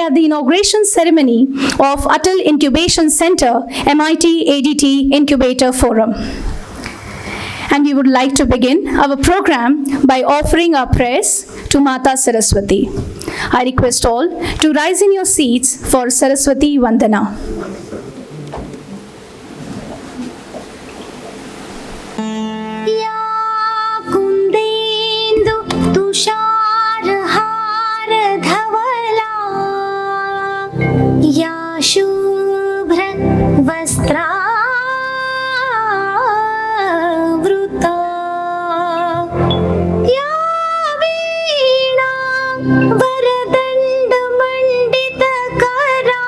at the inauguration ceremony of Atal Incubation Center, MIT ADT Incubator Forum. And we would like to begin our program by offering our prayers to Mata Saraswati. I request all to rise in your seats for Saraswati Vandana. या शुभ्र वस्त्रावृता या वीणा वरदण्ड मण्डितकरा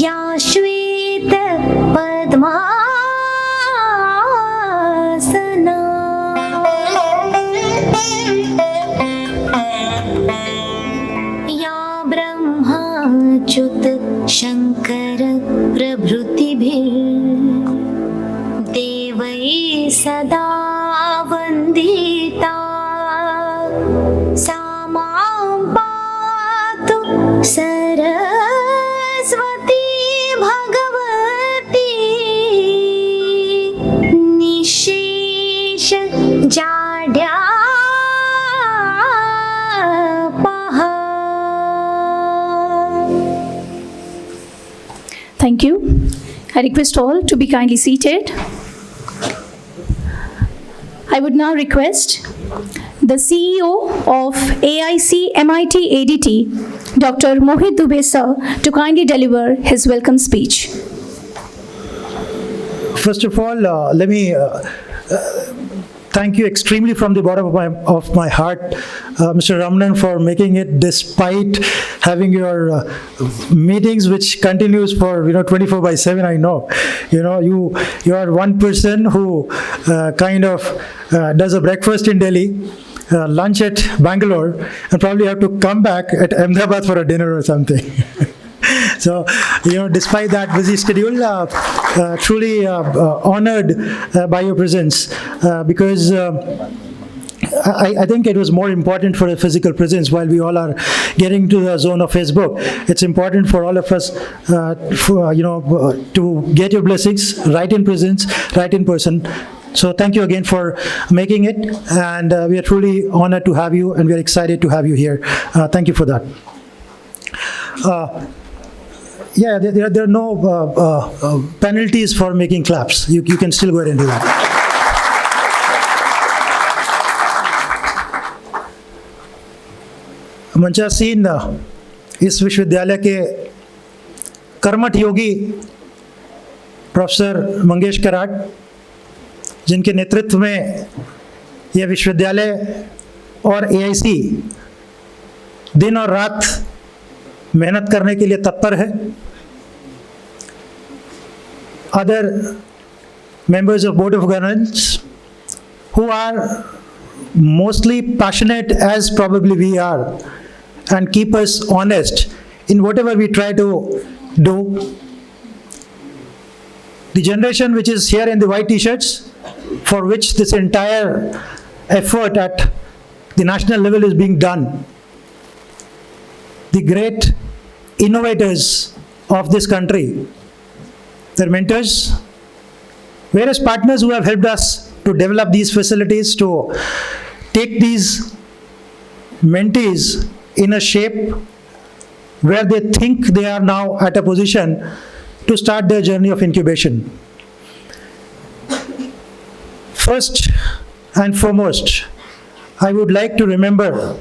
या श्वेत पद्मासना च्युत शंकर प्रभृतिभिर्देवैः सदा वन्दिता सा मां पातु Saraswati Bhagwati निःशेष जाड्या. Thank you. I request all to be kindly seated. I would now request the CEO of AIC-MIT ADT, Dr. Mohit Dubey sir, to kindly deliver his welcome speech. First of all, let me thank you extremely from the bottom of my heart, Mr. Ramanan, for making it despite having your meetings, which continues for 24/7. I know, you are one person who kind of does a breakfast in Delhi, lunch at Bangalore, and probably have to come back at Ahmedabad for a dinner or something. So, despite that busy schedule, truly honored by your presence, because I think it was more important for a physical presence while we all are getting to the zone of Facebook. It's important for all of us, to get your blessings right in presence, right in person. So thank you again for making it, and we are truly honored to have you, and we are excited to have you here. Thank you for that. Yeah, there are no penalties for making claps. You can still go ahead and do that. मंचासीन इस विश्वविद्यालय के कर्मठ योगी professor Mangesh कराट, जिनके नेतृत्व में यह विश्वविद्यालय और AIC दिन और रात मेहनत करने के लिए तत्पर है. Other members of Board of Governance who are mostly passionate as probably we are and keep us honest in whatever we try to do. The generation which is here in the white t-shirts, for which this entire effort at the national level is being done. The great innovators of this country, their mentors, various partners who have helped us to develop these facilities, to take these mentees in a shape where they think they are now at a position to start their journey of incubation. First and foremost, I would like to remember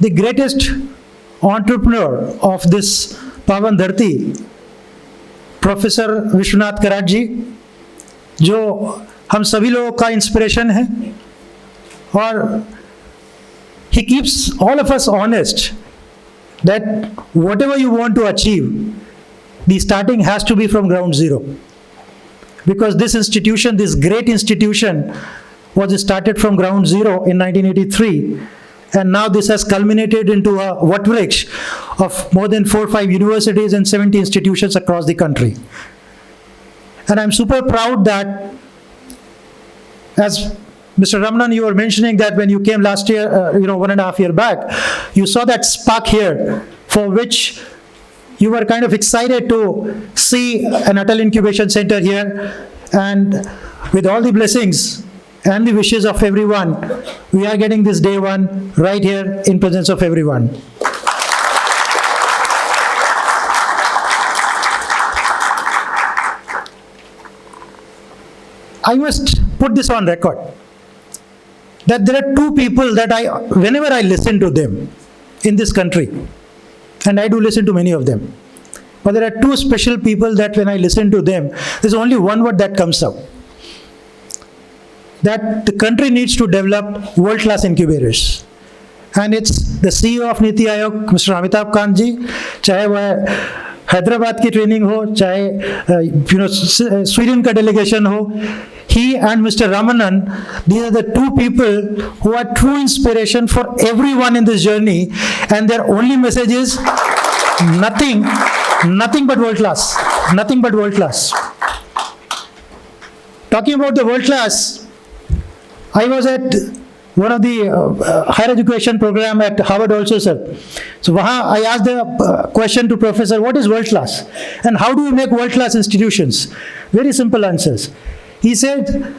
the greatest entrepreneur of this Pavan Dharti, professor Vishwanath Karat ji, जो हम सभी लोगों का inspiration है, और he keeps all of us honest that whatever you want to achieve, the starting has to be from ground zero. Because this institution, this great institution, was started from ground zero in 1983, and now this has culminated into a Vatvriksha of more than 4 or 5 universities and 70 institutions across the country. And I'm super proud that as Mr. Ramanan, you were mentioning that when you came last year, 1.5 years back, you saw that spark here for which you were kind of excited to see an Atal Incubation Center here. And with all the blessings and the wishes of everyone, we are getting this day one right here in presence of everyone. I must put this on record, that there are two people that whenever I listen to them in this country, and I do listen to many of them, but there are two special people that when I listen to them, there's only one word that comes out. That the country needs to develop world-class incubators. And it's the CEO of NITI Aayog, Mr. Amitabh Kant ji, चाहे वह हैदराबाद की training हो, चाहे Sweden का delegation हो, he and Mr. Ramanan, these are the two people who are true inspiration for everyone in this journey, and their only message is nothing but world class, nothing but world class. Talking about the world class, I was at one of the higher education program at Harvard also, sir. So I asked the question to professor, what is world class? And how do we make world class institutions? Very simple answers. He said,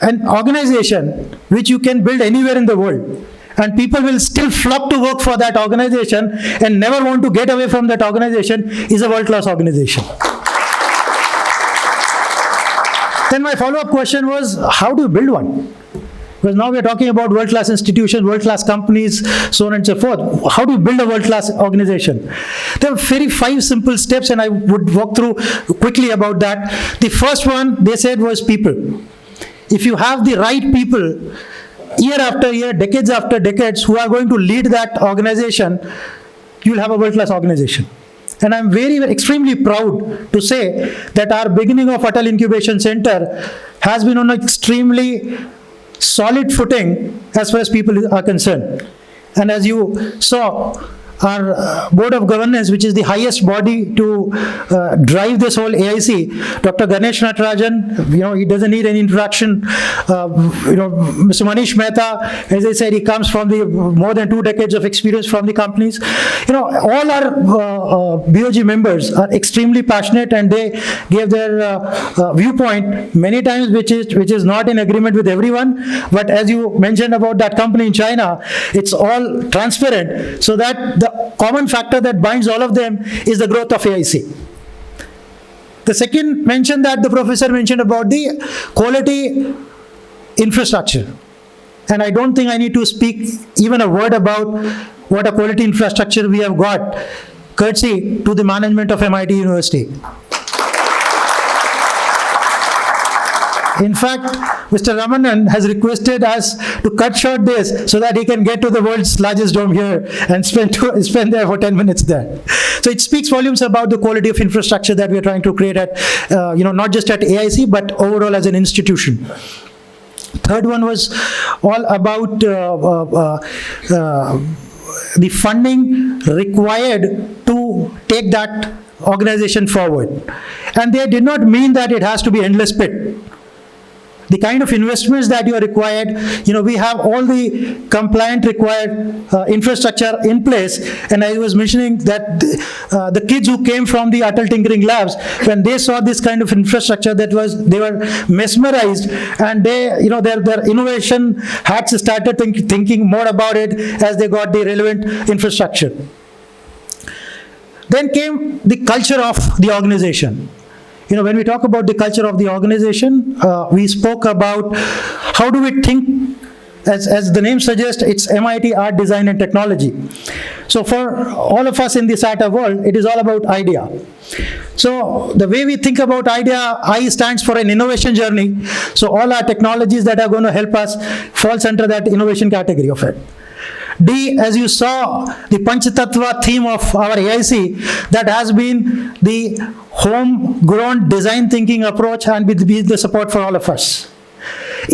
an organization which you can build anywhere in the world, and people will still flock to work for that organization and never want to get away from that organization, is a world class organization. Then my follow-up question was, how do you build one? Because now we are talking about world-class institutions, world-class companies, so on and so forth. How do you build a world-class organization? There are very 5 simple steps, and I would walk through quickly about that. The first one, they said, was people. If you have the right people, year after year, decades after decades, who are going to lead that organization, you will have a world-class organization. And I'm extremely proud to say that our beginning of Atal Incubation Center has been on an extremely solid footing as far as people are concerned. And as you saw, our Board of Governance, which is the highest body to drive this whole AIC, Dr. Ganesh Natarajan, he doesn't need any introduction. Mr. Manish Mehta, as I said, he comes from the more than 2 decades of experience from the companies. All our BOG members are extremely passionate, and they gave their viewpoint many times, which is not in agreement with everyone. But as you mentioned about that company in China, it's all transparent, so that the common factor that binds all of them is the growth of AIC. The second mention that the professor mentioned about the quality infrastructure. And I don't think I need to speak even a word about what a quality infrastructure we have got, courtesy to the management of MIT University. In fact, Mr. Ramanan has requested us to cut short this so that he can get to the world's largest dome here and spend there for 10 minutes there. So it speaks volumes about the quality of infrastructure that we are trying to create at, not just at AIC, but overall as an institution. Third one was all about the funding required to take that organization forward. And they did not mean that it has to be endless pit. The kind of investments that you are required, we have all the compliant required infrastructure in place. And I was mentioning that the kids who came from the Atal Tinkering Labs, when they saw this kind of infrastructure, they were mesmerized, and their innovation hats started thinking more about it as they got the relevant infrastructure. Then came the culture of the organization. When we talk about the culture of the organization, we spoke about how do we think, as the name suggests, it's MIT Art, Design and Technology. So for all of us in the startup world, it is all about idea. So the way we think about idea, I stands for an innovation journey. So all our technologies that are going to help us falls under that innovation category of it. D, as you saw, the Panchatattva theme of our AIC, that has been the homegrown design thinking approach and with the support for all of us.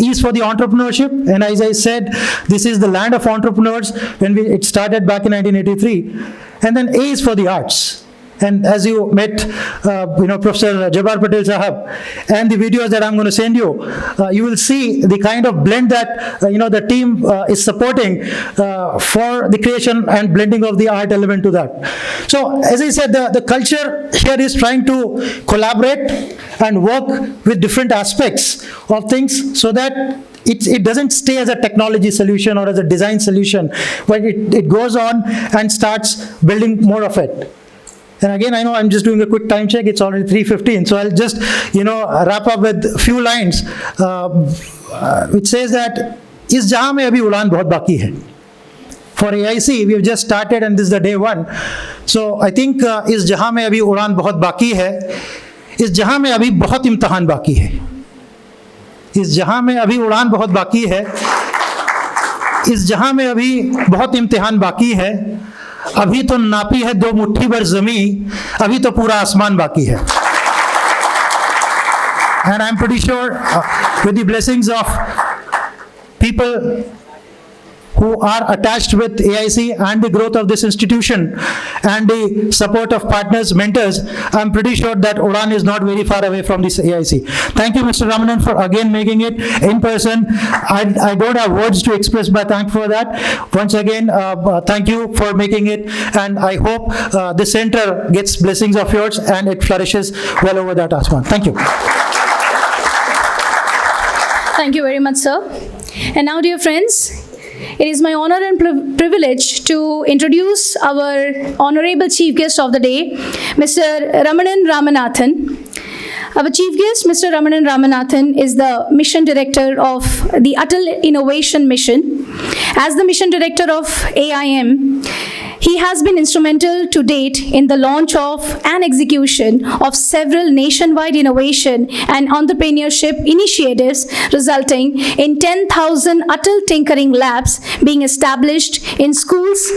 E is for the entrepreneurship, and as I said, this is the land of entrepreneurs when it started back in 1983. And then A is for the arts. And as you met, Professor Jabbar Patel Sahab, and the videos that I'm going to send you, you will see the kind of blend that, the team is supporting for the creation and blending of the art element to that. So, as I said, the culture here is trying to collaborate and work with different aspects of things so that it doesn't stay as a technology solution or as a design solution, but it goes on and starts building more of it. And again, I know I'm just doing a quick time check. It's already 3:15, so I'll just, wrap up with a few lines, which says that इस जहां में अभी उड़ान बहुत बाकी है. For AIC, we have just started, and this is the day one. So I think इस जहां में अभी उड़ान बहुत बाकी है, इस जहां में अभी बहुत इम्तिहान बाकी है. इस जहां में अभी उड़ान बहुत बाकी है, इस जहां में अभी बहुत इम्तिहान बाकी है. अभी तो नापी है 2 मुट्ठी भर जमीन, अभी तो पूरा आसमान बाकी है. And I'm pretty sure with the blessings of people who are attached with AIC and the growth of this institution and the support of partners, mentors, I'm pretty sure that Udan is not very far away from this AIC. Thank you, Mr. Ramanan, for again making it in person. I don't have words to express my thanks for that. Once again, thank you for making it, and I hope the center gets blessings of yours and it flourishes well over that Asman. Thank you. Thank you very much, sir. And now, dear friends, it is my honor and privilege to introduce our honorable chief guest of the day, Mr. Ramanan Ramanathan. Our chief guest, Mr. Ramanan Ramanathan, is the mission director of the Atal Innovation Mission. As the mission director of AIM, he has been instrumental to date in the launch of and execution of several nationwide innovation and entrepreneurship initiatives, resulting in 10,000 Atal Tinkering Labs being established in schools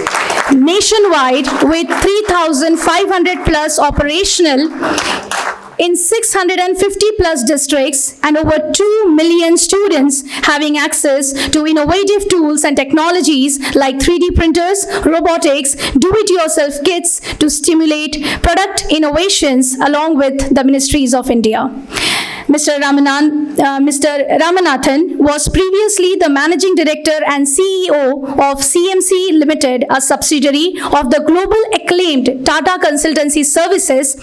nationwide, with 3,500 plus operational in 650 plus districts, and over 2 million students having access to innovative tools and technologies like 3D printers, robotics, do-it-yourself kits to stimulate product innovations along with the ministries of India. Mr. Ramanathan was previously the Managing Director and CEO of CMC Limited, a subsidiary of the global acclaimed Tata Consultancy Services,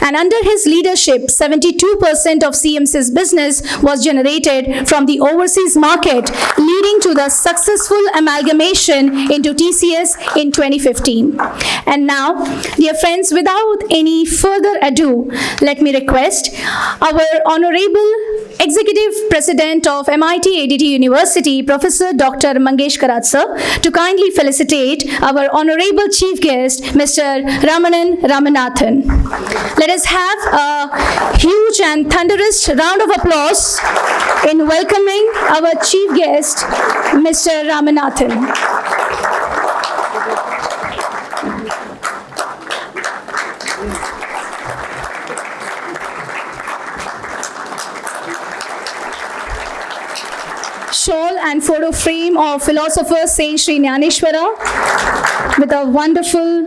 and under his leadership, 72% of CMC's business was generated from the overseas market, leading to the successful amalgamation into TCS in 2015. And now, dear friends, without any further ado, let me request our Honorable Executive President of MIT ADT University, Professor Dr. Mangesh Karat sir, to kindly felicitate our Honorable Chief Guest, Mr. Ramanan Ramanathan. Let us have a huge and thunderous round of applause in welcoming our Chief Guest, Mr. Ramanathan. Shawl and photo frame of philosopher Saint Sri Jnaneshwara with a wonderful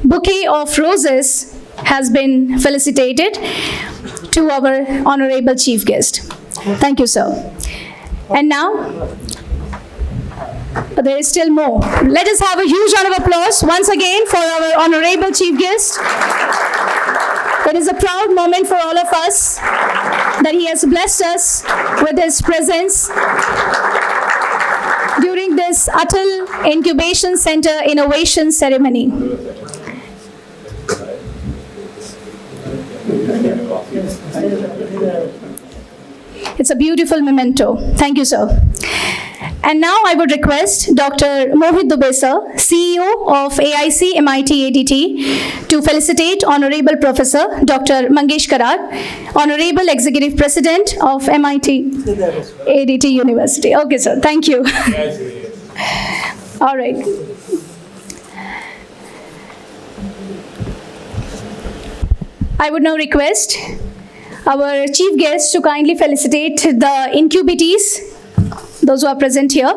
bouquet of roses has been felicitated to our honorable chief guest. Thank you, sir. And now, there is still more. Let us have a huge round of applause once again for our honorable chief guest. It is a proud moment for all of us that he has blessed us with his presence during this Atal Incubation Center Innovation Ceremony. It's a beautiful memento. Thank you, sir. And now I would request Dr. Mohit Dubey sir, CEO of AIC-MIT ADT, to felicitate Honorable Professor Dr. Mangesh Karat, Honorable Executive President of MIT ADT University. Okay, sir. Thank you. All right. I would now request our chief guest to kindly felicitate the incubatees, those who are present here.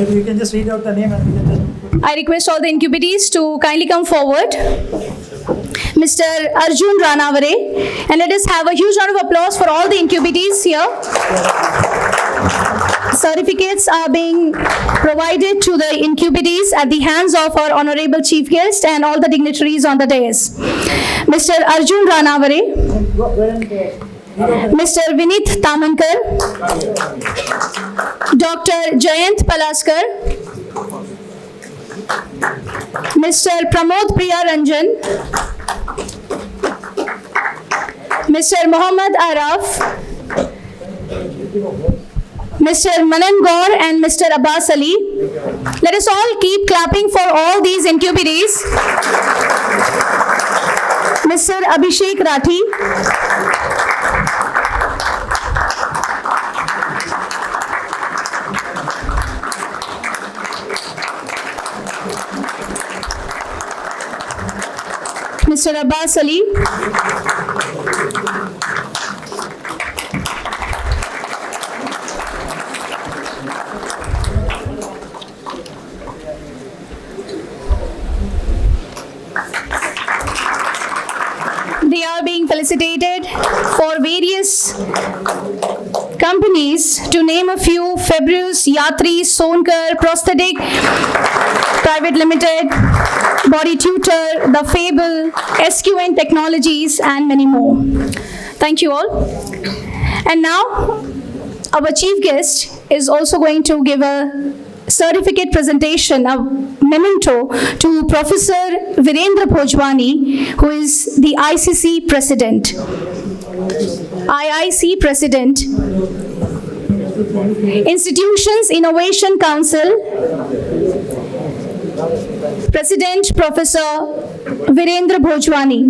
Maybe you can just read out the name and we can just... I request all the incubatees to kindly come forward. Mr. Arjun Ranavare, and let us have a huge round of applause for all the incubatees here. Certificates are being provided to the incubatees at the hands of our honorable chief guest and all the dignitaries on the dais. Mr. Arjun Ranavare, Mr. Vinith Tamankar, Dr. Jayant Palaskar, Mr. Pramod Priya Ranjan, Mr. Mohammad Araf, Mr. Manan Gaur and Mr. Abbas Ali. Let us all keep clapping for all these incubatees. Mr. Abhishek Rathi, Mr. Abbas Ali, they are being felicitated for various companies, to name a few: Fabrius, Yatri, Sonkar, Prosthetic Private Limited, Body Tutor, The Fable, SQN Technologies, and many more. Thank you all. And now, our chief guest is also going to give a certificate presentation, a memento to Professor Virendra Bhojwani, who is the ICC President. IIC President, Institutions Innovation Council, President Professor Virendra Bhojwani.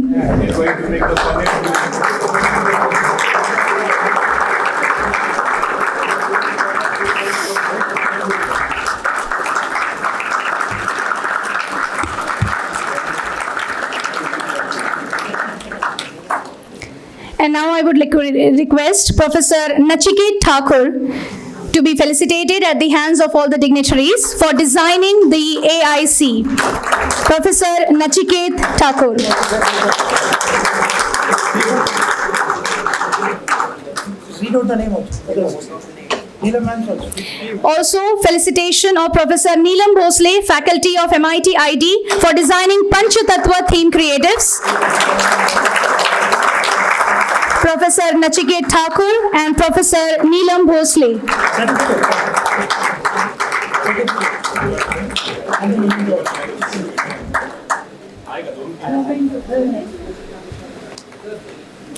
And now I would like to request Professor Nachiket Thakur to be felicitated at the hands of all the dignitaries for designing the AIC. Professor Nachiket Thakur. Read out the name Also, felicitation of Professor Neelam Bhosle, Faculty of MIT ID, for designing Panchatattva theme creatives. Professor Nachiket Thakur and Professor Neelam Bhosle.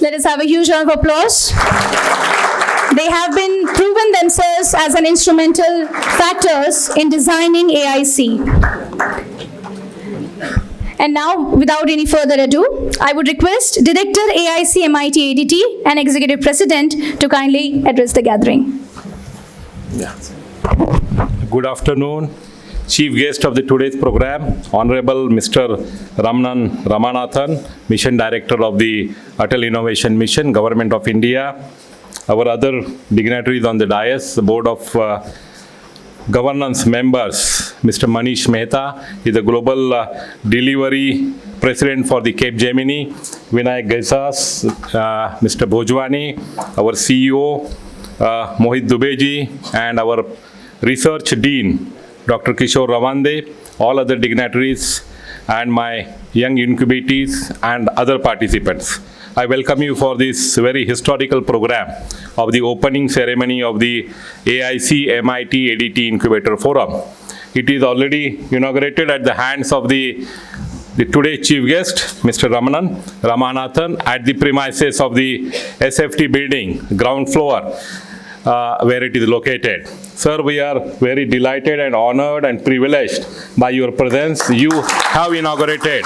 Let us have a huge round of applause. They have been proven themselves as an instrumental factors in designing AIC. And now, without any further ado, I would request Director AIC-MIT ADT and Executive President to kindly address the gathering. Yeah. Good afternoon. Chief guest of today's program, Honorable Mr. Ramanathan, Mission Director of the Atal Innovation Mission, Government of India. Our other dignitaries on the dais, the Board of Governance members, Mr. Manish Mehta is the Global Delivery President for the Cape Gemini, Vinayak Gaisas, Mr. Bhojwani, our CEO, Mohit Dubeji, and our Research Dean, Dr. Kishore Ravande, all other dignitaries, and my young incubatees and other participants. I welcome you for this very historical program of the opening ceremony of the AIC-MIT ADT Incubator Forum. It is already inaugurated at the hands of the today's chief guest, Mr. Ramanathan, at the premises of the SFT building, ground floor, where it is located. Sir, we are very delighted and honored and privileged by your presence. You have inaugurated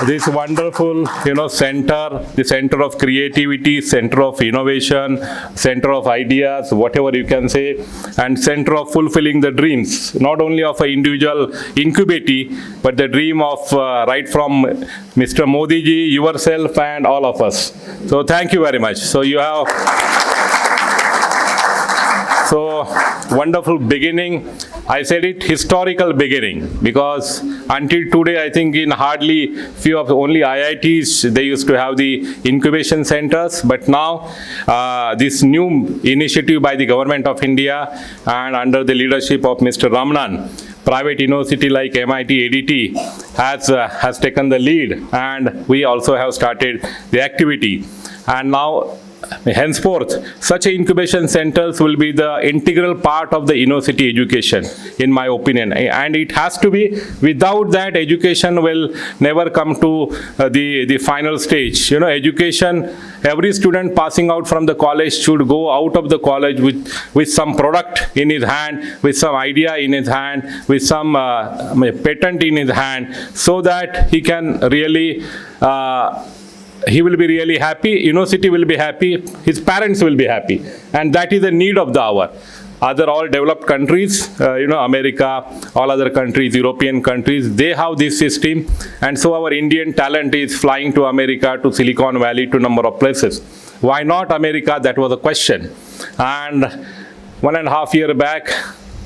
this wonderful, center, the center of creativity, center of innovation, center of ideas, whatever you can say, and center of fulfilling the dreams, not only of an individual incubatee, but the dream of right from Mr. Modi ji, yourself, and all of us. So thank you very much. So you have So, wonderful beginning. I said it, historical beginning, because until today, I think in hardly few of only IITs, they used to have the incubation centers, but now this new initiative by the Government of India and under the leadership of Mr. Ramanan, private university like MIT ADT has taken the lead, and we also have started the activity. And now, henceforth, such incubation centers will be the integral part of the university education, in my opinion. And it has to be. Without that, education will never come to the final stage. You know, education, every student passing out from the college should go out of the college with some product in his hand, with some idea in his hand, with some patent in his hand, so that he can really he will be really happy, university will be happy, his parents will be happy. And that is the need of the hour. Other all developed countries, America, all other countries, European countries, they have this system. And so our Indian talent is flying to America, to Silicon Valley, to a number of places. Why not America? That was a question. And 1.5 years back,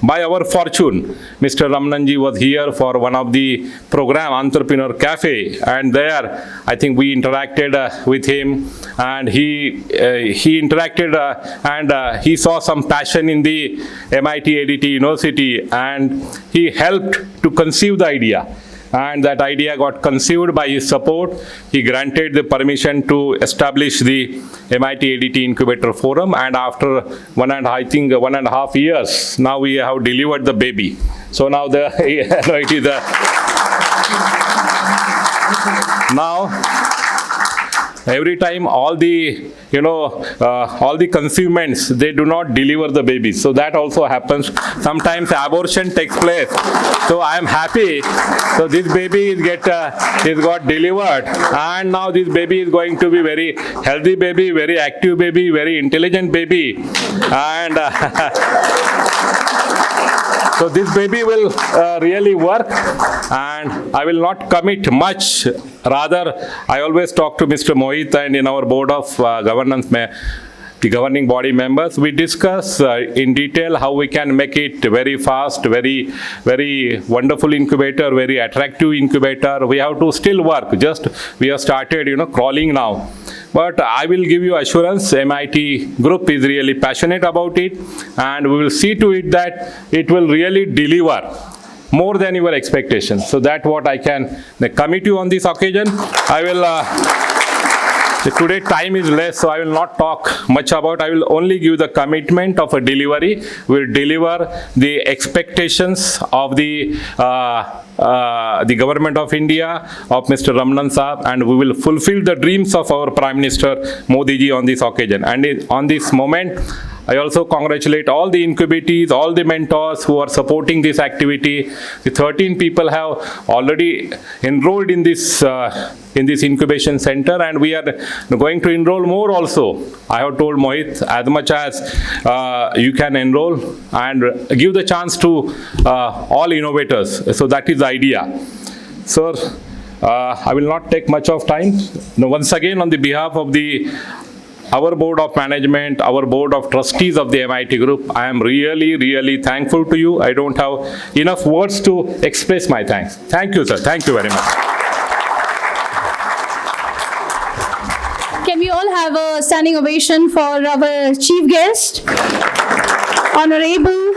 by our fortune, Mr. Ramananji was here for one of the program, Entrepreneur Cafe, and there I think we interacted with him, and he interacted and he saw some passion in the MIT ADT University, and he helped to conceive the idea. And that idea got conceived by his support. He granted the permission to establish the MIT ADT Incubator Forum, and after 1.5 years, now we have delivered the baby. So now it is now every time all the all the conceivements, they do not deliver the baby. So that also happens. Sometimes abortion takes place. So I am happy. So this baby is got delivered, and now this baby is going to be very healthy baby, very active baby, very intelligent baby, and so this baby will really work. And I will not commit much. Rather, I always talk to Mr. Mohit, and in our board of governance, the governing body members, we discuss in detail how we can make it very fast, very, very wonderful incubator, very attractive incubator. We have to still work. Just we have started, crawling now. But I will give you assurance, MIT group is really passionate about it, and we will see to it that it will really deliver more than your expectations. So that's what I can commit you on this occasion. I will today time is less, so I will not talk much about. I will only give the commitment of a delivery. We will deliver the expectations of the Government of India, of Mr. Ramanan Saab, and we will fulfill the dreams of our Prime Minister Modi ji on this occasion. And on this moment, I also congratulate all the incubatees, all the mentors who are supporting this activity. The 13 people have already enrolled in this incubation center, and we are going to enroll more also. I have told Mohit, as much as you can enroll and give the chance to all innovators. So that is the idea. Sir, I will not take much of time. Now, once again, on the behalf of our board of management, our board of trustees of the MIT group, I am really, really thankful to you. I don't have enough words to express my thanks. Thank you, sir. Thank you very much. Can we all have a standing ovation for our chief guest, Honorable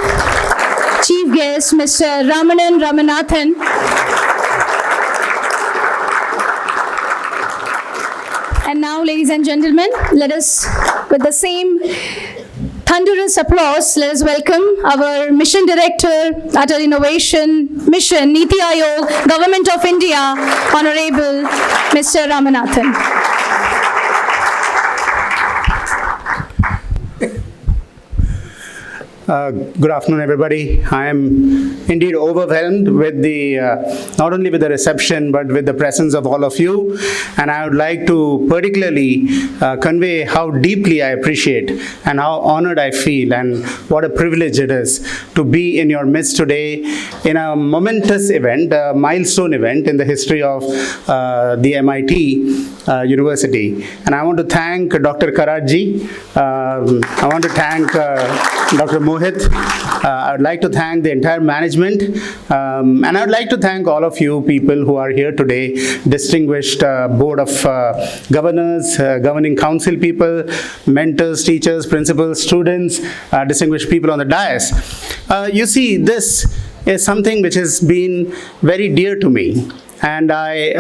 Chief Guest, Mr. Ramanan Ramanathan. And now, ladies and gentlemen, let us, with the same thunderous applause, let us welcome our Mission Director, Atal Innovation Mission, NITI Aayog, Government of India, Honorable Mr. Ramanathan. Good afternoon, everybody. I am indeed overwhelmed with not only with the reception, but with the presence of all of you. And I would like to particularly convey how deeply I appreciate and how honored I feel, and what a privilege it is to be in your midst today in a momentous event, a milestone event in the history of the MIT University. And I want to thank Dr. Karatji. I want to thank Dr. Mohit. I would like to thank the entire management, and I would like to thank all of you people who are here today, distinguished board of governors, governing council people, mentors, teachers, principals, students, distinguished people on the dais. You see, this is something which has been very dear to me. And I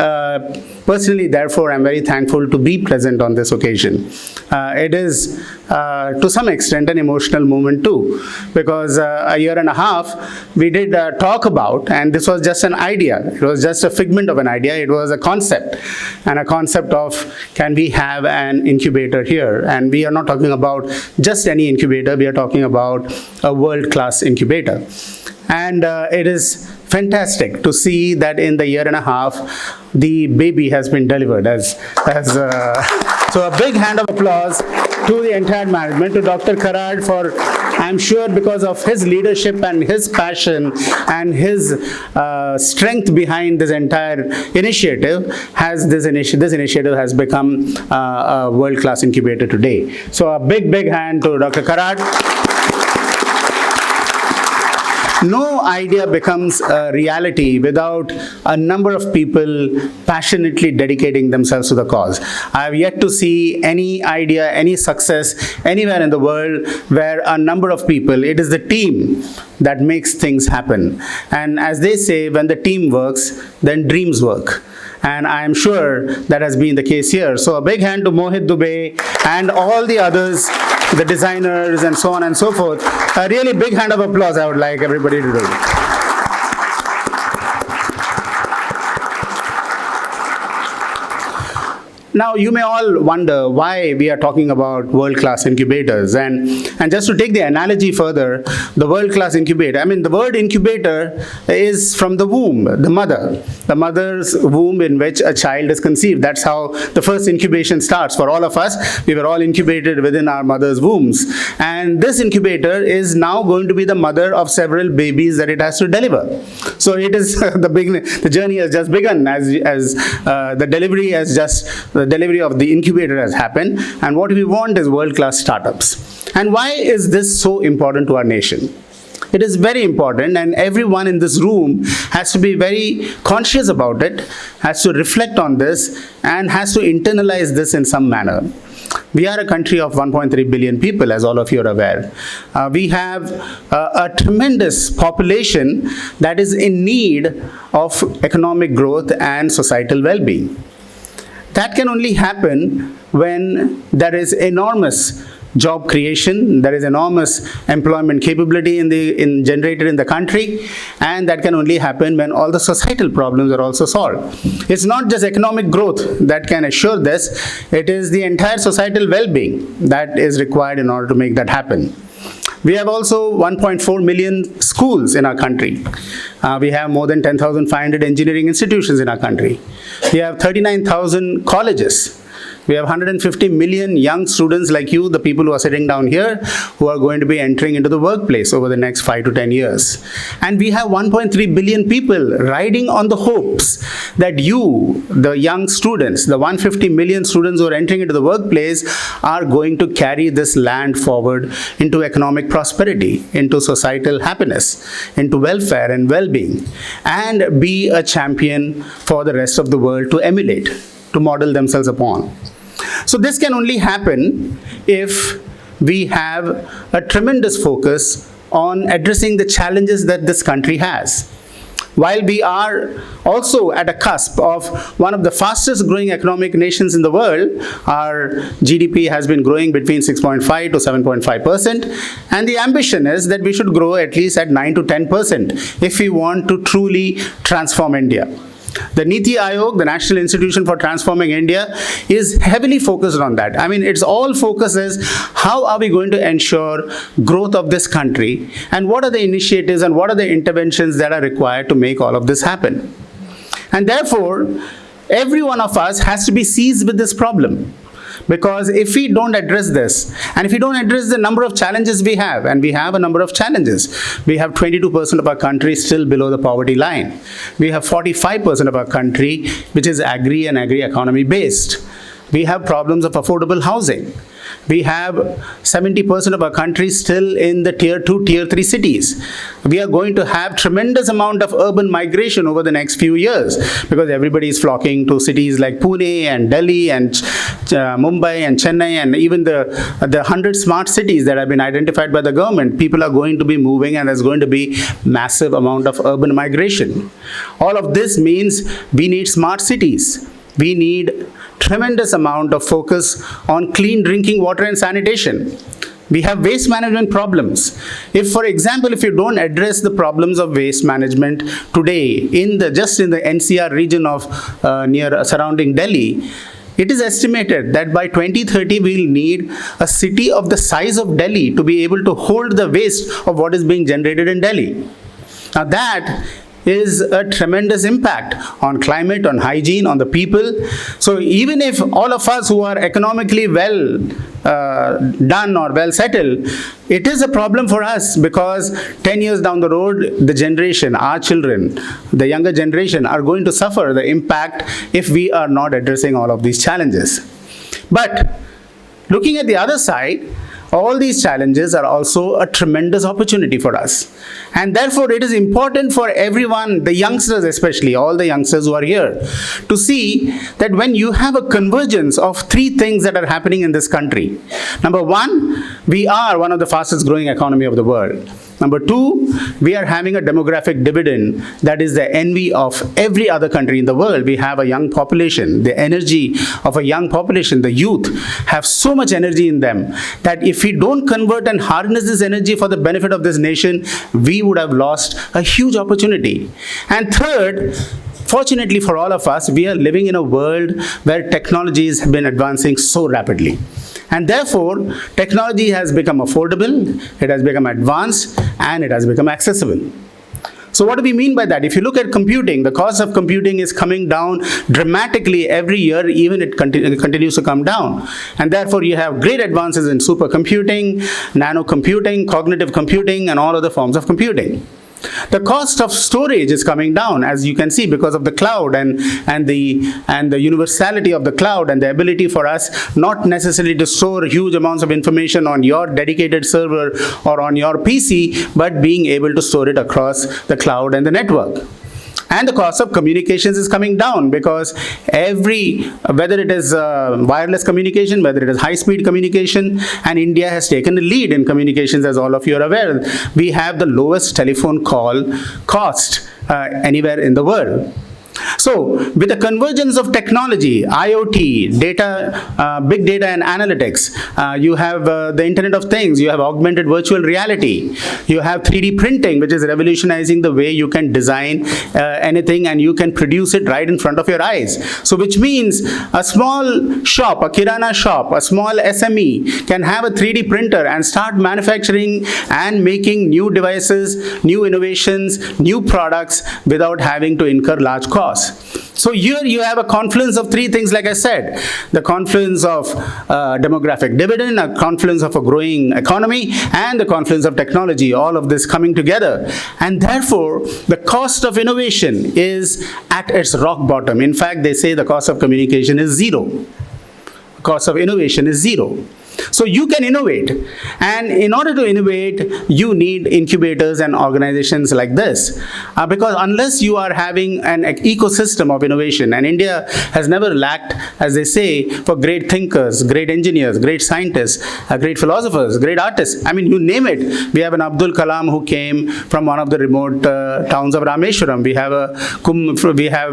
personally, therefore, am very thankful to be present on this occasion. It is, to some extent, an emotional moment too, because a year and a half, we did talk about, and this was just an idea. It was just a figment of an idea. It was a concept, and a concept of, can we have an incubator here? And we are not talking about just any incubator. We are talking about a world-class incubator. And it is fantastic to see that in the year and a half, the baby has been delivered. So a big hand of applause to the entire management, to Dr. Karad for, I'm sure because of his leadership and his passion and his strength behind this entire initiative, this initiative has become a world-class incubator today. So a big hand to Dr. Karad. No idea becomes a reality without a number of people passionately dedicating themselves to the cause. I have yet to see any idea, any success anywhere in the world where a number of people, it is the team that makes things happen. And as they say, when the team works, then dreams work. And I am sure that has been the case here. So a big hand to Mohit Dubey and all the others, the designers and so on and so forth. A really big hand of applause I would like everybody to do. Now, you may all wonder why we are talking about world-class incubators. And just to take the analogy further, the world-class incubator, I mean, the word incubator is from the womb, the mother's womb in which a child is conceived. That's how the first incubation starts. For all of us, we were all incubated within our mother's wombs. And this incubator is now going to be the mother of several babies that it has to deliver. So it is the journey has just begun as the delivery of the incubator has happened, and what we want is world-class startups. And why is this so important to our nation? It is very important, and everyone in this room has to be very conscious about it, has to reflect on this, and has to internalize this in some manner. We are a country of 1.3 billion people, as all of you are aware. We have a tremendous population that is in need of economic growth and societal well-being. That can only happen when there is enormous job creation, there is enormous employment capability generated in the country, and that can only happen when all the societal problems are also solved. It's not just economic growth that can assure this, it is the entire societal well-being that is required in order to make that happen. We have also 1.4 million schools in our country. We have more than 10,500 engineering institutions in our country. We have 39,000 colleges. We have 150 million young students like you, the people who are sitting down here, who are going to be entering into the workplace over the next 5 to 10 years. And we have 1.3 billion people riding on the hopes that you, the young students, the 150 million students who are entering into the workplace, are going to carry this land forward into economic prosperity, into societal happiness, into welfare and well-being, and be a champion for the rest of the world to emulate, to model themselves upon. So this can only happen if we have a tremendous focus on addressing the challenges that this country has. While we are also at a cusp of one of the fastest growing economic nations in the world, our GDP has been growing between 6.5 to 7.5%, and the ambition is that we should grow at least at 9 to 10% if we want to truly transform India. The NITI Aayog, the National Institution for Transforming India, is heavily focused on that. I mean, its all focus is how are we going to ensure growth of this country, and what are the initiatives and what are the interventions that are required to make all of this happen. And therefore, every one of us has to be seized with this problem. Because if we don't address this, and if we don't address the number of challenges we have, and we have a number of challenges, we have 22% of our country still below the poverty line. We have 45% of our country which is agri and agri-economy based. We have problems of affordable housing. We have 70% of our country still in the tier 2, tier 3 cities. We are going to have tremendous amount of urban migration over the next few years because everybody is flocking to cities like Pune and Delhi and Mumbai and Chennai, and even the 100 smart cities that have been identified by the government. People are going to be moving, and there's going to be massive amount of urban migration. All of this means we need smart cities. We need tremendous amount of focus on clean drinking water and sanitation. We have waste management problems. If, for example, if you don't address the problems of waste management today just in the NCR region of near surrounding Delhi, it is estimated that by 2030 we'll need a city of the size of Delhi to be able to hold the waste of what is being generated in Delhi. Now that is a tremendous impact on climate, on hygiene, on the people. So even if all of us who are economically well done or well settled, it is a problem for us because 10 years down the road, the generation, our children, the younger generation are going to suffer the impact if we are not addressing all of these challenges. But looking at the other side, all these challenges are also a tremendous opportunity for us. And therefore, it is important for everyone, the youngsters especially, all the youngsters who are here, to see that when you have a convergence of three things that are happening in this country. Number one, we are one of the fastest growing economy of the world. Number two, we are having a demographic dividend that is the envy of every other country in the world. We have a young population. The energy of a young population, the youth, have so much energy in them that if we don't convert and harness this energy for the benefit of this nation, we would have lost a huge opportunity. And third, fortunately for all of us, we are living in a world where technologies have been advancing so rapidly. And therefore, technology has become affordable, it has become advanced, and it has become accessible. So what do we mean by that? If you look at computing, the cost of computing is coming down dramatically every year, even it continues to come down. And therefore, you have great advances in supercomputing, nanocomputing, cognitive computing, and all other forms of computing. The cost of storage is coming down, as you can see, because of the cloud and the universality of the cloud and the ability for us not necessarily to store huge amounts of information on your dedicated server or on your PC, but being able to store it across the cloud and the network. And the cost of communications is coming down because whether it is wireless communication, whether it is high-speed communication, and India has taken the lead in communications, as all of you are aware. We have the lowest telephone call cost anywhere in the world. So, with the convergence of technology, IoT, data, big data and analytics, you have the Internet of Things, you have augmented virtual reality, you have 3D printing, which is revolutionizing the way you can design anything and you can produce it right in front of your eyes. So, which means a small shop, a kirana shop, a small SME can have a 3D printer and start manufacturing and making new devices, new innovations, new products without having to incur large costs. So here you have a confluence of three things, like I said, the confluence of demographic dividend, a confluence of a growing economy, and the confluence of technology, all of this coming together. And therefore, the cost of innovation is at its rock bottom. In fact, they say the cost of communication is zero. The cost of innovation is zero. So you can innovate, and in order to innovate, you need incubators and organizations like this, because unless you are having an ecosystem of innovation, and India has never lacked, as they say, for great thinkers, great engineers, great scientists, great philosophers, great artists. I mean, you name it. We have an Abdul Kalam who came from one of the remote towns of Rameshwaram. We have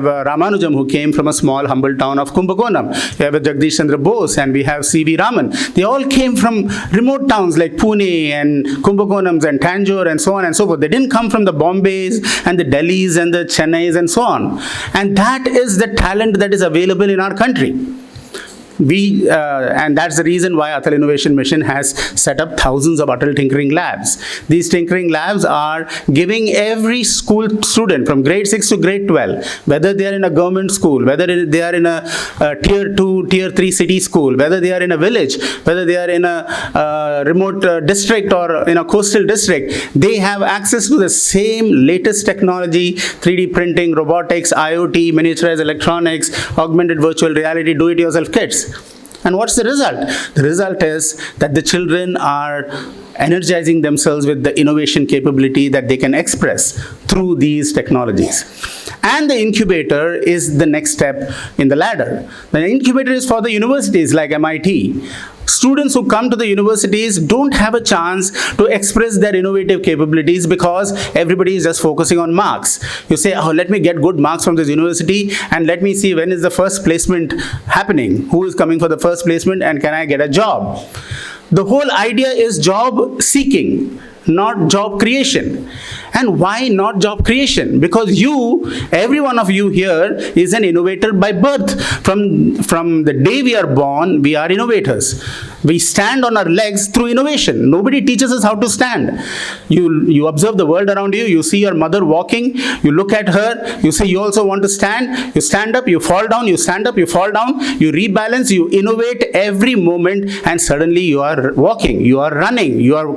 Ramanujan who came from a small, humble town of Kumbakonam. We have a Jagdish Chandra Bose, and we have C.V. Raman. They all came from remote towns like Pune and Kumbakonams and Tanjore and so on and so forth. They didn't come from the Bombays and the Delhis and the Chennais and so on. And that is the talent that is available in our country. And that's the reason why Atal Innovation Mission has set up thousands of Atal Tinkering Labs. These tinkering labs are giving every school student from grade 6 to grade 12, whether they are in a government school, whether they are in a tier 2, tier 3 city school, whether they are in a village, whether they are in a remote district or in a coastal district, they have access to the same latest technology, 3D printing, robotics, IoT, miniaturized electronics, augmented virtual reality, do-it-yourself kits. And what's the result? The result is that the children are energizing themselves with the innovation capability that they can express through these technologies. And the incubator is the next step in the ladder. The incubator is for the universities like MIT. Students who come to the universities don't have a chance to express their innovative capabilities because everybody is just focusing on marks. You say, oh, let me get good marks from this university and let me see when is the first placement happening, who is coming for the first placement and can I get a job. The whole idea is job seeking, not job creation. And why not job creation? Because every one of you here is an innovator by birth. From the day we are born, we are innovators. We stand on our legs through innovation. Nobody teaches us how to stand. You observe the world around you, you see your mother walking, you look at her, you say you also want to stand, you stand up, you fall down, you stand up, you fall down, you rebalance, you innovate every moment, and suddenly you are walking, you are running, you are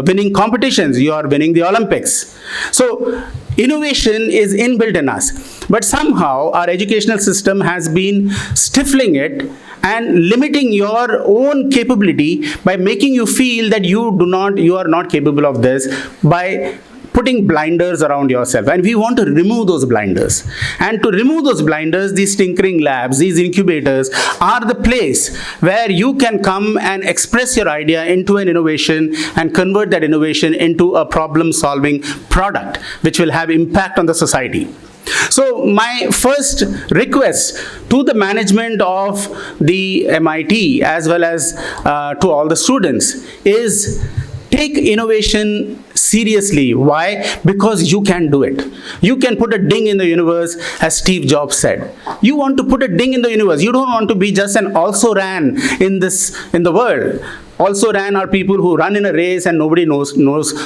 winning competitions, you are winning the Olympics. So innovation is inbuilt in us, but somehow our educational system has been stifling it and limiting your own capability by making you feel that you are not capable of this, by putting blinders around yourself. And we want to remove those blinders. And to remove those blinders, these tinkering labs, these incubators are the place where you can come and express your idea into an innovation and convert that innovation into a problem-solving product which will have impact on the society. So my first request to the management of the MIT as well as to all the students is take innovation seriously. Why? Because you can do it. You can put a ding in the universe, as Steve Jobs said. You want to put a ding in the universe. You don't want to be just an also-ran in the world. Also-ran are people who run in a race and nobody knows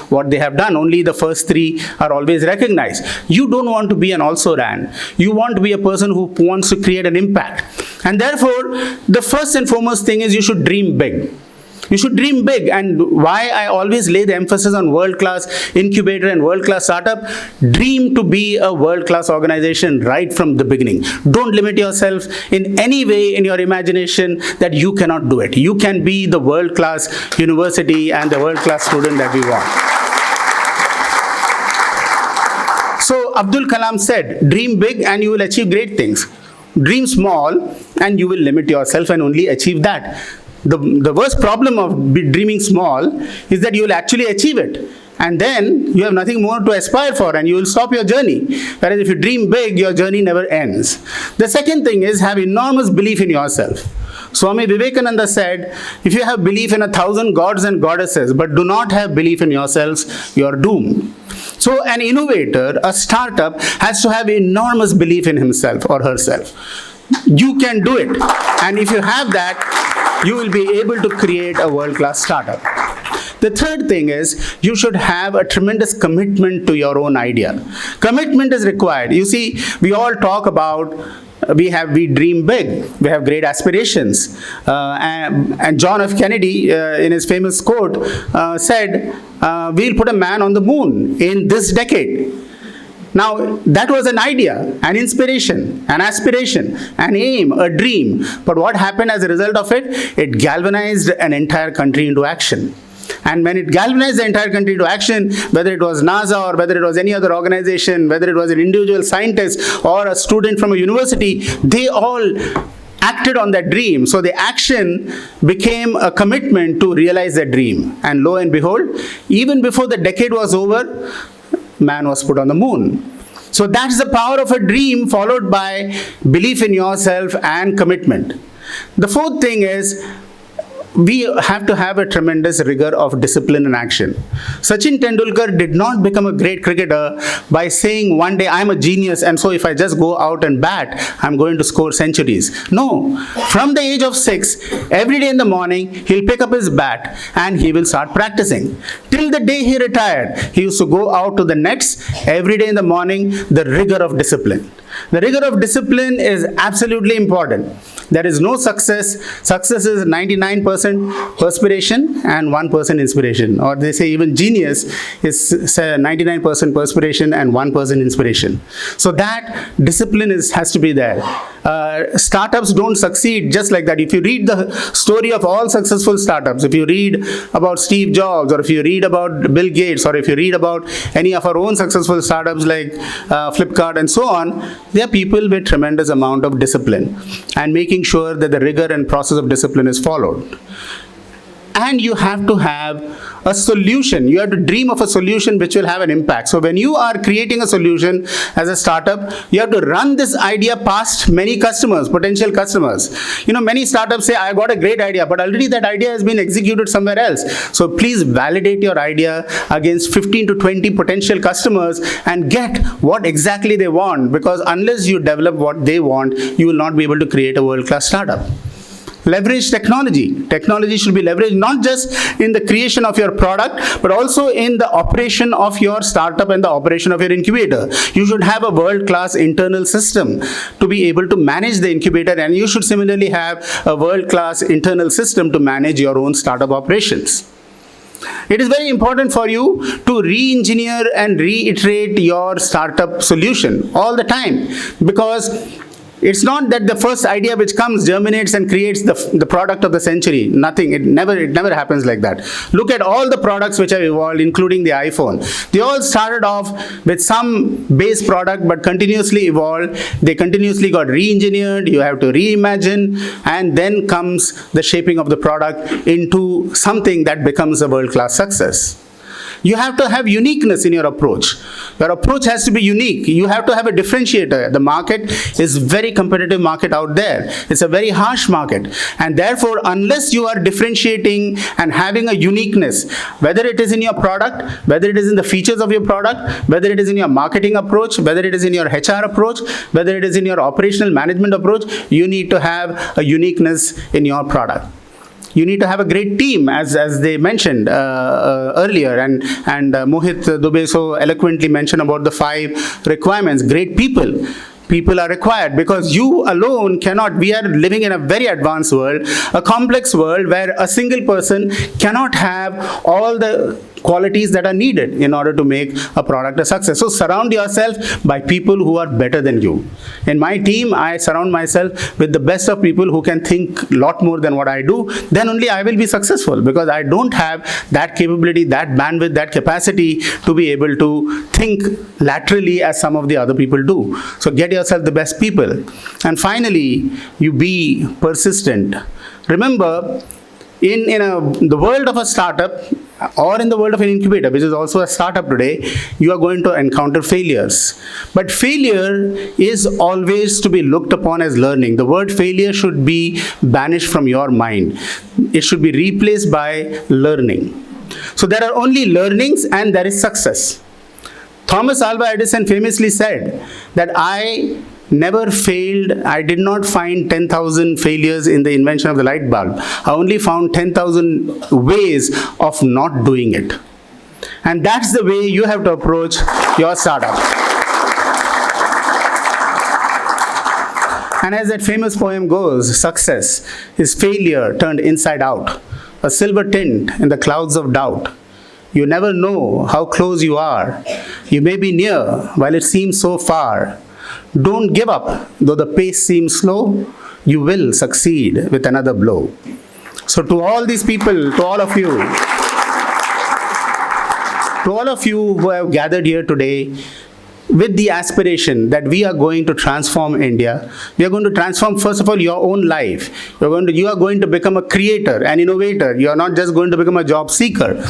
what they have done. Only the first three are always recognized. You don't want to be an also-ran. You want to be a person who wants to create an impact. And therefore, the first and foremost thing is you should dream big. You should dream big. And why I always lay the emphasis on world-class incubator and world-class startup, dream to be a world-class organization right from the beginning. Don't limit yourself in any way in your imagination that you cannot do it. You can be the world-class university and the world-class student that we want. So Abdul Kalam said, dream big and you will achieve great things. Dream small and you will limit yourself and only achieve that. The worst problem of dreaming small is that you will actually achieve it. And then you have nothing more to aspire for and you will stop your journey. Whereas if you dream big, your journey never ends. The second thing is have enormous belief in yourself. Swami Vivekananda said, if you have belief in 1,000 gods and goddesses, but do not have belief in yourselves, you are doomed. So an innovator, a startup, has to have enormous belief in himself or herself. You can do it. And if you have that, you will be able to create a world-class startup. The third thing is you should have a tremendous commitment to your own idea. Commitment is required. You see, we all talk about we dream big, we have great aspirations. And John F. Kennedy, in his famous quote, said, we'll put a man on the moon in this decade. Now, that was an idea, an inspiration, an aspiration, an aim, a dream. But what happened as a result of it? It galvanized an entire country into action. And when it galvanized the entire country into action, whether it was NASA or whether it was any other organization, whether it was an individual scientist or a student from a university, they all acted on that dream. So the action became a commitment to realize that dream. And lo and behold, even before the decade was over, man was put on the moon. So that's the power of a dream followed by belief in yourself and commitment. The fourth thing is we have to have a tremendous rigor of discipline and action. Sachin Tendulkar did not become a great cricketer by saying one day, I'm a genius and so if I just go out and bat, I'm going to score centuries. No. From the age of 6, every day in the morning, he'll pick up his bat and he will start practicing. Till the day he retired, he used to go out to the nets every day in the morning, the rigor of discipline. The rigor of discipline is absolutely important. There is no success. Success is 99% perspiration and 1% inspiration. Or they say even genius is 99% perspiration and 1% inspiration. So that discipline has to be there. Startups don't succeed just like that. If you read the story of all successful startups, if you read about Steve Jobs, or if you read about Bill Gates, or if you read about any of our own successful startups like Flipkart and so on, they are people with tremendous amount of discipline and making sure that the rigor and process of discipline is followed. And you have to have a solution. You have to dream of a solution which will have an impact. So when you are creating a solution as a startup, you have to run this idea past many customers, potential customers. Many startups say, I got a great idea, but already that idea has been executed somewhere else. So please validate your idea against 15 to 20 potential customers and get what exactly they want, because unless you develop what they want, you will not be able to create a world-class startup. Leverage technology. Technology should be leveraged not just in the creation of your product, but also in the operation of your startup and the operation of your incubator. You should have a world-class internal system to be able to manage the incubator, and you should similarly have a world-class internal system to manage your own startup operations. It is very important for you to re-engineer and reiterate your startup solution all the time, because it's not that the first idea which comes germinates and creates the product of the century. Nothing. It never happens like that. Look at all the products which have evolved, including the iPhone. They all started off with some base product, but continuously evolved. They continuously got re-engineered. You have to reimagine, and then comes the shaping of the product into something that becomes a world-class success. You have to have uniqueness in your approach. Your approach has to be unique. You have to have a differentiator. The market is very competitive market out there. It's a very harsh market. And therefore, unless you are differentiating and having a uniqueness, whether it is in your product, whether it is in the features of your product, whether it is in your marketing approach, whether it is in your HR approach, whether it is in your operational management approach, you need to have a uniqueness in your product. You need to have a great team, as they mentioned earlier, and Mohit Dubey so eloquently mentioned about the 5 requirements. Great people. People are required, because you alone cannot. We are living in a very advanced world, a complex world where a single person cannot have all the qualities that are needed in order to make a product a success. So surround yourself by people who are better than you. In my team, I surround myself with the best of people who can think a lot more than what I do. Then only I will be successful, because I don't have that capability, that bandwidth, that capacity to be able to think laterally as some of the other people do. So get yourself the best people. And finally, you be persistent. Remember, in the world of a startup, or in the world of an incubator, which is also a startup today, you are going to encounter failures. But failure is always to be looked upon as learning. The word failure should be banished from your mind. It should be replaced by learning. So there are only learnings and there is success. Thomas Alva Edison famously said that I never failed. I did not find 10,000 failures in the invention of the light bulb. I only found 10,000 ways of not doing it. And that's the way you have to approach your startup. And as that famous poem goes, success is failure turned inside out, a silver tint in the clouds of doubt. You never know how close you are. You may be near while it seems so far. Don't give up, though the pace seems slow. You will succeed with another blow. So to all these people, to all of you who have gathered here today, with the aspiration that we are going to transform India, we are going to transform, first of all, your own life. You are going to become a creator, an innovator. You are not just going to become a job seeker.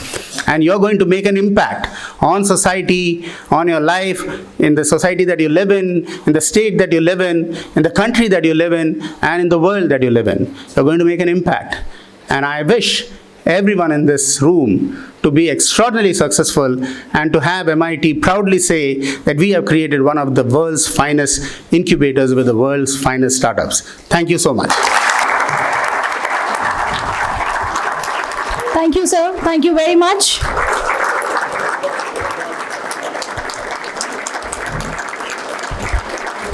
And you are going to make an impact on society, on your life, in the society that you live in the state that you live in the country that you live in, and in the world that you live in. You are going to make an impact. And I wish everyone in this room to be extraordinarily successful, and to have MIT proudly say that we have created one of the world's finest incubators with the world's finest startups. Thank you so much. Thank you, sir. Thank you very much.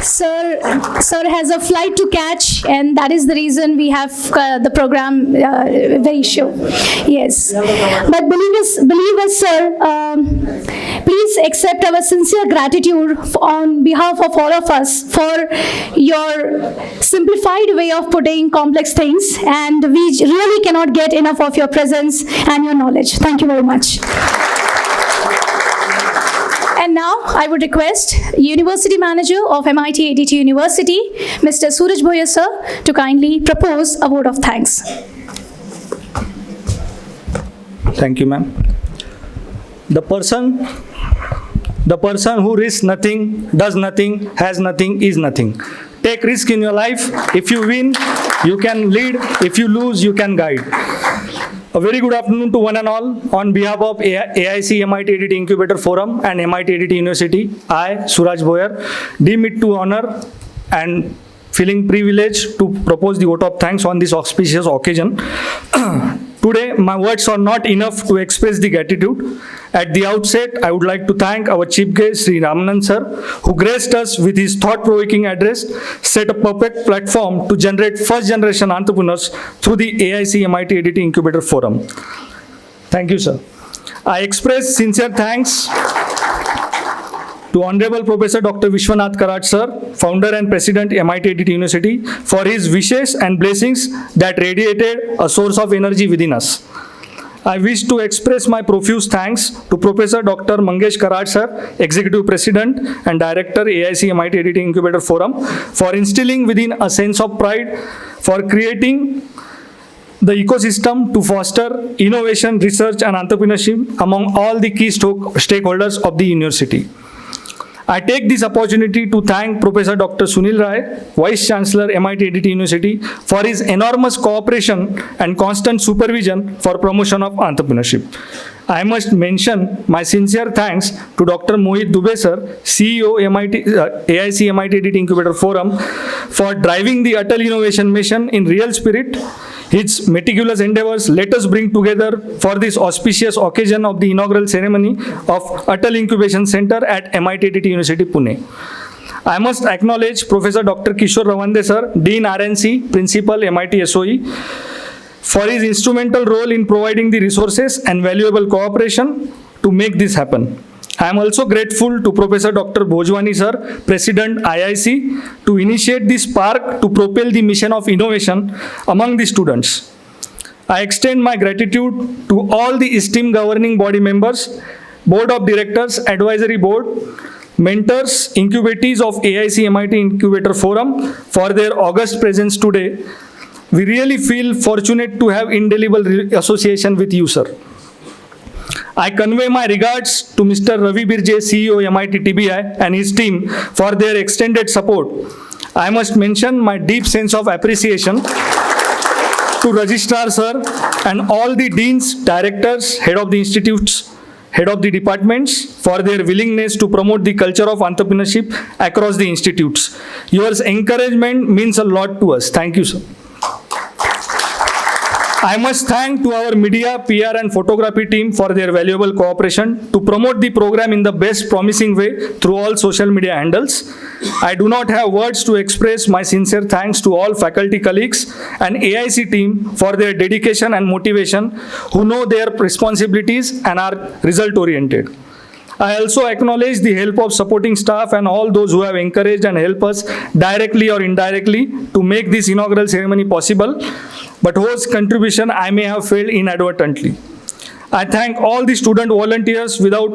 Sir has a flight to catch, and that is the reason we have the program very short. Yes, but believe us, sir, please accept our sincere gratitude on behalf of all of us for your simplified way of putting complex things, and we really cannot get enough of your presence and your knowledge. Thank you very much. And now I would request University Manager of MIT ADT University, Mr. Suraj Bhoya sir, to kindly propose a vote of thanks. Thank you, ma'am. The person who risks nothing, does nothing, has nothing, is nothing. Take risk in your life. If you win, you can lead. If you lose, you can guide. A very good afternoon to one and all. On behalf of AIC-MIT ADT Incubator Forum and MIT ADT University, I, Suraj Bhoyer, deem it to honor and feeling privileged to propose the vote of thanks on this auspicious occasion. Today, my words are not enough to express the gratitude. At the outset, I would like to thank our chief guest, Sri Ramanan sir, who graced us with his thought-provoking address, set a perfect platform to generate first-generation entrepreneurs through the AIC-MIT ADT Incubator Forum. Thank you, sir. I express sincere thanks to Honorable Professor Dr. Vishwanath Karat sir, founder and president MIT ADT University, for his wishes and blessings that radiated a source of energy within us. I wish to express my profuse thanks to Professor Dr. Mangesh Karat sir, Executive President and Director AIC-MIT ADT Incubator Forum, for instilling within a sense of pride for creating the ecosystem to foster innovation, research and entrepreneurship among all the key stakeholders of the university. I take this opportunity to thank Professor Dr. Sunil Rai, Vice Chancellor MIT ADT University, for his enormous cooperation and constant supervision for promotion of entrepreneurship. I must mention my sincere thanks to Dr. Mohit Dubey sir, CEO AIC-MIT ADT Incubator Forum, for driving the Atal Innovation Mission in real spirit. His meticulous endeavors let us bring together for this auspicious occasion of the inaugural ceremony of Atal Incubation Center at MIT ADT University, Pune. I must acknowledge Professor Dr. Kishore Rawande sir, Dean RNC, Principal MIT SOE, for his instrumental role in providing the resources and valuable cooperation to make this happen. I am also grateful to Professor Dr. Bhojwani sir, President IIC, to initiate this spark to propel the mission of innovation among the students. I extend my gratitude to all the esteemed governing body members, Board of Directors, Advisory Board, mentors, incubatees of AIC-MIT Incubator Forum for their august presence today. We really feel fortunate to have indelible association with you, sir. I convey my regards to Mr. Ravi Birje, CEO MIT TBI, and his team for their extended support. I must mention my deep sense of appreciation to Registrar sir and all the deans, directors, head of the institutes, head of the departments for their willingness to promote the culture of entrepreneurship across the institutes. Your encouragement means a lot to us. Thank you, sir. I must thank to our media, PR and photography team for their valuable cooperation to promote the program in the best promising way through all social media handles. I do not have words to express my sincere thanks to all faculty colleagues and AIC team for their dedication and motivation, who know their responsibilities and are result oriented. I also acknowledge the help of supporting staff and all those who have encouraged and helped us directly or indirectly to make this inaugural ceremony possible, but whose contribution I may have failed inadvertently. I thank all the student volunteers without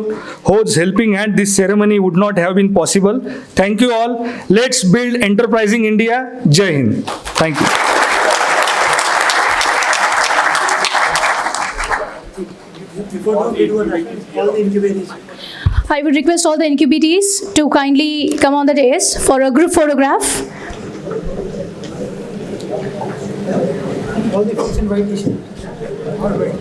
whose helping hand this ceremony would not have been possible. Thank you all. Let's build enterprising India. Jai Hind. Thank you. I would request all the incubatees to kindly come on the dais for a group photograph. All the folks invitation. All right.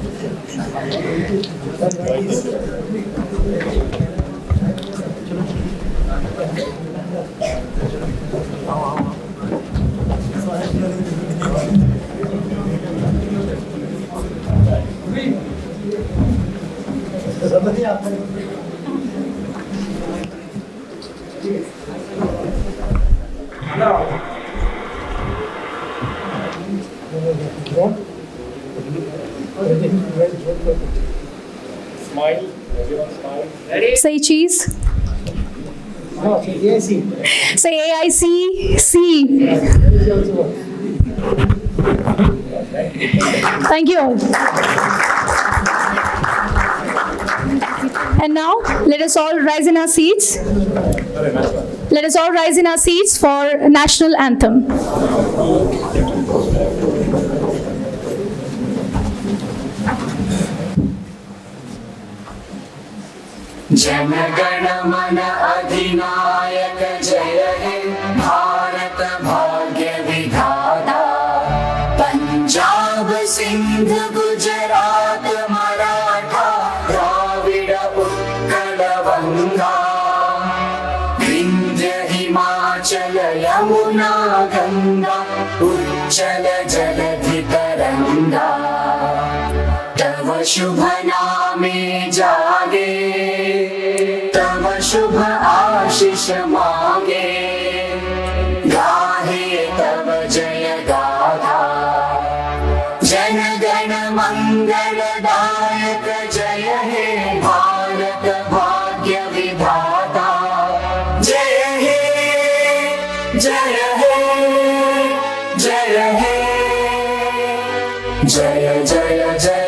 Say cheese. Say AIC. C. Thank you all. And now, let us all rise in our seats. Let us all rise in our seats for national anthem. Jana Gana मन अधिनायक जय हे भारत भाग्य विधाता पंजाब सिंध गुजरात मराठा द्राविड उत्कल गंगा विंध्य हिमाचल यमुना गंगा उच्चल जलधि तरंगा तव शुभ नामे जागे तव शुभ आशीष मांगे गाहे तव जय गाथा जन गण मंगल दायक जय हे भारत भाग्य विधाता जय हे जय हे जय हे जय जय जय